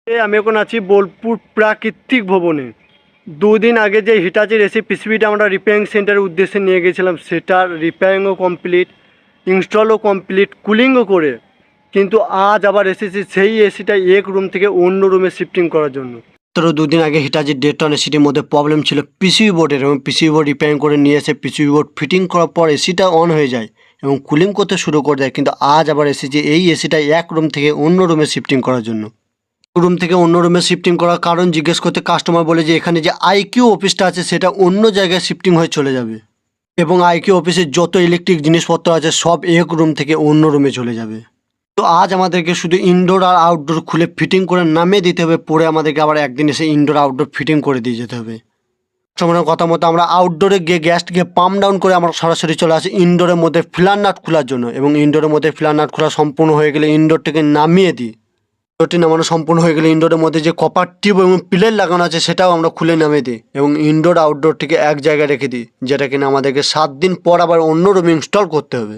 আমি এখন আছি বোলপুর প্রাকৃতিক ভবনে। দুদিন আগে যে হিটাচির এসি পিসিবিটা আমরা রিপেয়ারিং সেন্টারের উদ্দেশ্যে নিয়ে গেছিলাম, সেটার রিপেয়ারিংও কমপ্লিট, ইনস্টলও কমপ্লিট, কুলিংও করে, কিন্তু আজ আবার এসেছি সেই এসিটা এক রুম থেকে অন্য রুমে শিফটিং করার জন্য। তো দুদিন আগে হিটাচির ডেটন এসিটির মধ্যে প্রবলেম ছিল পিসিবি বোর্ডের, এবং পিসিবি বোর্ড রিপেয়ারিং করে নিয়ে এসে পিসিবি বোর্ড ফিটিং করার পর এসিটা অন হয়ে যায় এবং কুলিং করতে শুরু করে দেয়। কিন্তু আজ আবার এসেছি এই এসিটা এক রুম থেকে অন্য রুমে শিফটিং করার জন্য। রুম থেকে অন্য রুমে শিফটিং করার কারণ জিজ্ঞেস করতে কাস্টমার বলে যে এখানে যে আইকিউ অফিসটা আছে সেটা অন্য জায়গায় শিফটিং হয়ে চলে যাবে, এবং আইকিউ অফিসের যত ইলেকট্রিক জিনিসপত্র আছে সব এক রুম থেকে অন্য রুমে চলে যাবে। তো আজ আমাদেরকে শুধু ইনডোর আর আউটডোর খুলে ফিটিং করে নামিয়ে দিতে হবে, পরে আমাদেরকে আবার একদিন এসে ইনডোর আউটডোর ফিটিং করে দিয়ে যেতে হবে। কাস্টমারের কথা মতো আমরা আউটডোরে গিয়ে গ্যাসটিকে পাম্প ডাউন করে আমরা সরাসরি চলে আসি ইনডোরের মধ্যে ফিলার নাট খোলার জন্য, এবং ইনডোরের মধ্যে ফিলার নাট খোলা সম্পূর্ণ হয়ে গেলে ইনডোরটিকে নামিয়ে দিই। ইনডোরটি নামানো সম্পূর্ণ হয়ে গেলে ইনডোরের মধ্যে যে কপার টিউব এবং প্লেট লাগানো আছে সেটাও আমরা খুলে নামিয়ে দিই, এবং ইনডোর আউটডোরটিকে এক জায়গায় রেখে দিই, যেটা কিনা আমাদেরকে 7 দিন পর আবার অন্য রুমে ইনস্টল করতে হবে।